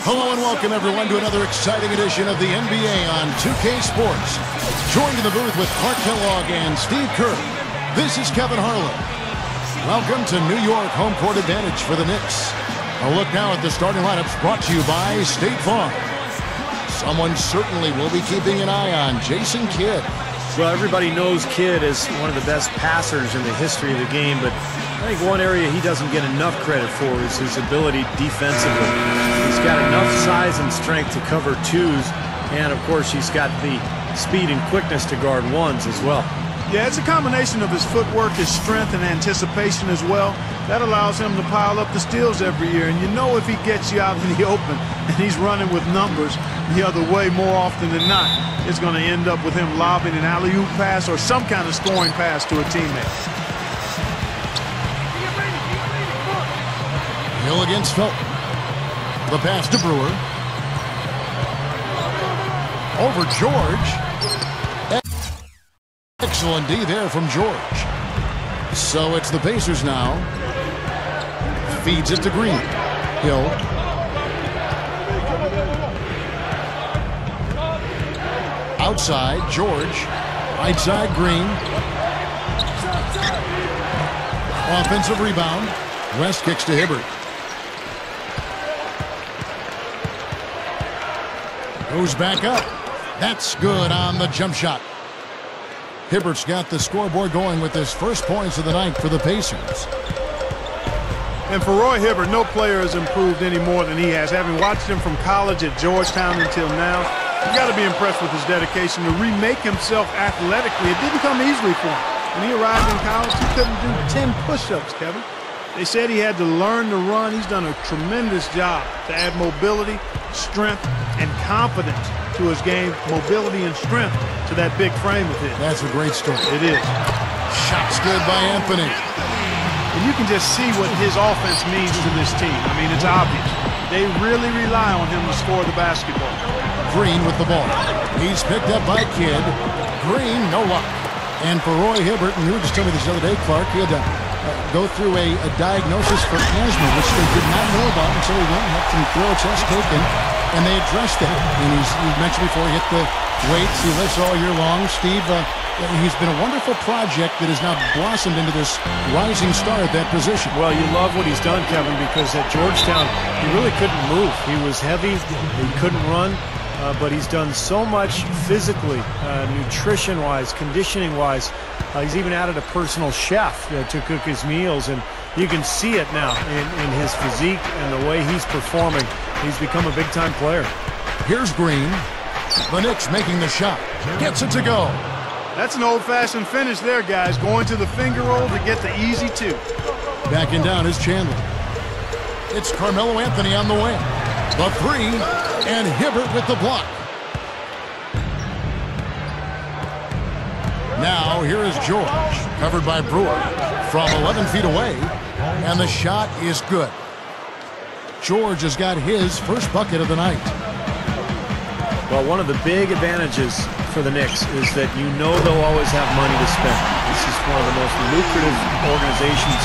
Hello and welcome everyone to another exciting edition of the NBA on 2K Sports. Joined in the booth with Clark Kellogg and Steve Kerr. This is Kevin Harlan. Welcome to New York home court advantage for the Knicks. A look now at the starting lineups brought to you by State Farm. Someone certainly will be keeping an eye on Jason Kidd. Well, everybody knows Kidd is one of the best passers in the history of the game, but I think one area he doesn't get enough credit for is his ability defensively. He's got enough size and strength to cover twos, and of course he's got the speed and quickness to guard ones as well. Yeah, it's a combination of his footwork, his strength, and anticipation as well. That allows him to pile up the steals every year. And you know if he gets you out in the open and he's running with numbers the other way more often than not, it's going to end up with him lobbing an alley-oop pass or some kind of scoring pass to a teammate. Hill against Felton. The pass to Brewer. Over George. Excellent D there from George. So it's the Pacers now. Feeds it to Green. Hill. Outside, George. Right side, Green. Offensive rebound. West kicks to Hibbert. Goes back up. That's good on the jump shot. Hibbert's got the scoreboard going with his first points of the night for the Pacers. And for Roy Hibbert, no player has improved any more than he has. Having watched him from college at Georgetown until now, you got to be impressed with his dedication to remake himself athletically. It didn't come easily for him. When he arrived in college, he couldn't do 10 push-ups, Kevin. They said he had to learn to run. He's done a tremendous job to add mobility, strength, and confidence to his game, mobility and strength to that big frame of his. That's a great story. It is. Shots good by Anthony. And you can just see what his offense means to this team. I mean, it's obvious. They really rely on him to score the basketball. Green with the ball. He's picked up by Kidd. Green, no luck. And for Roy Hibbert, and you were just telling me this the other day, Clark, he had to go through a diagnosis for asthma, which they did not know about until he went and had some thorough tests taken, and they addressed it. And he mentioned before he hit the weights, he lifts all year long. Steve, he's been a wonderful project that has now blossomed into this rising star at that position. Well, you love what he's done, Kevin, because at Georgetown, he really couldn't move. He was heavy, he couldn't run, but he's done so much physically, nutrition-wise, conditioning-wise. He's even added a personal chef to cook his meals, and you can see it now in his physique and the way he's performing. He's become a big-time player. Here's Green. The Knicks making the shot. Gets it to go. That's an old-fashioned finish there, guys. Going to the finger roll to get the easy two. Backing down is Chandler. It's Carmelo Anthony on the wing. The three, and Hibbert with the block. Now here is George, covered by Brewer from 11 feet away, and the shot is good. George has got his first bucket of the night. Well, one of the big advantages for the Knicks is that you know they'll always have money to spend. This is one of the most lucrative organizations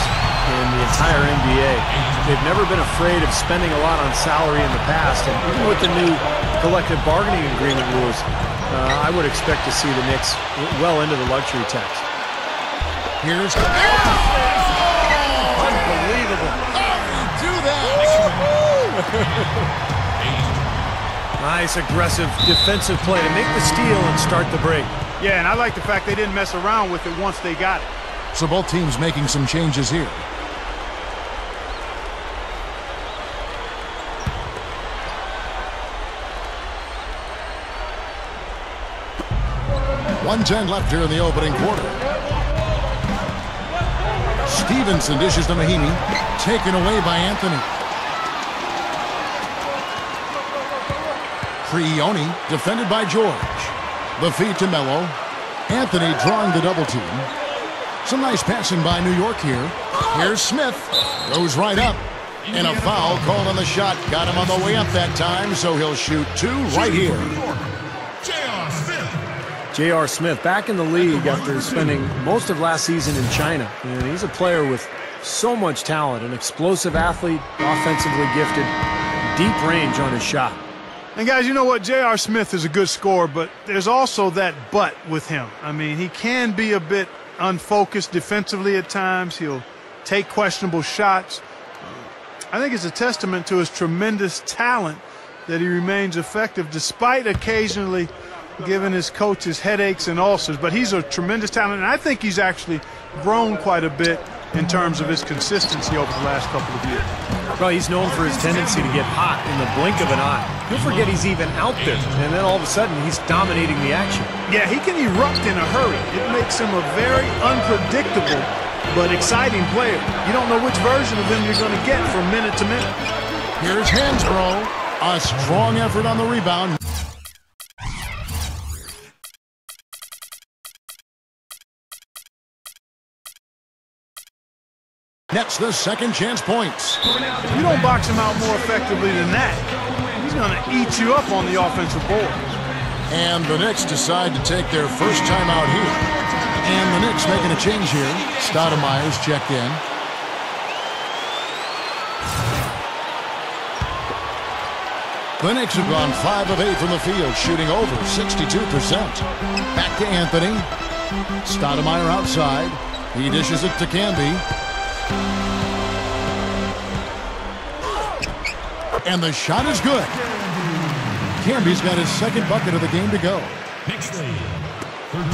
in the entire NBA. They've never been afraid of spending a lot on salary in the past, and even with the new collective bargaining agreement rules, I would expect to see the Knicks well into the luxury tax. Here's unbelievable. How do you do that? Nice, aggressive defensive play to make the steal and start the break. Yeah, and I like the fact they didn't mess around with it once they got it. So both teams making some changes here. .110 left here in the opening quarter. Stevenson dishes to Mahinmi. Taken away by Anthony. Prioni defended by George. The feed to Melo. Anthony drawing the double team. Some nice passing by New York here. Here's Smith. Goes right up. And a foul called on the shot. Got him on the way up that time, so he'll shoot two right here. J.R. Smith back in the league after spending most of last season in China. And he's a player with so much talent, an explosive athlete, offensively gifted, deep range on his shot. And guys, you know what? J.R. Smith is a good scorer, but there's also that but with him. I mean, he can be a bit unfocused defensively at times. He'll take questionable shots. I think it's a testament to his tremendous talent that he remains effective despite occasionally giving his coaches headaches and ulcers. But he's a tremendous talent, and I think he's actually grown quite a bit in terms of his consistency over the last couple of years. Well, he's known for his tendency to get hot in the blink of an eye. He'll forget he's even out there, and then all of a sudden he's dominating the action. Yeah, he can erupt in a hurry. It makes him a very unpredictable but exciting player. You don't know which version of him you're going to get from minute to minute. Here's Hansbrough. A strong effort on the rebound. Nets the second chance points. If you don't box him out more effectively than that, he's going to eat you up on the offensive board. And the Knicks decide to take their first time out here. And the Knicks making a change here. Stoudemire's checked in. The Knicks have gone 5 of 8 from the field, shooting over 62%. Back to Anthony. Stoudemire outside. He dishes it to Camby. And the shot is good. Camby's got his second bucket of the game to go.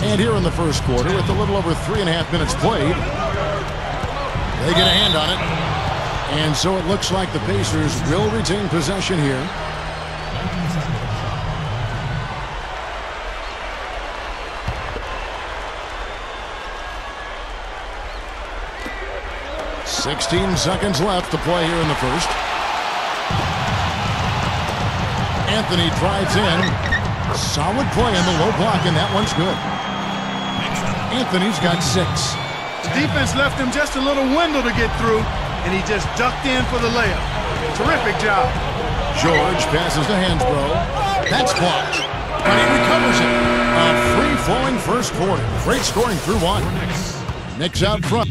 And here in the first quarter, with a little over 3.5 minutes played, they get a hand on it. And so it looks like the Pacers will retain possession here. "16 seconds left to play here in the first. Anthony drives in. Solid play in the low block, and that one's good. Anthony's got 6. The defense left him just a little window to get through, and he just ducked in for the layup. Terrific job. George passes to Hansbrough. That's blocked, but he recovers it. A free-flowing first quarter. Great scoring through one. Knicks out front.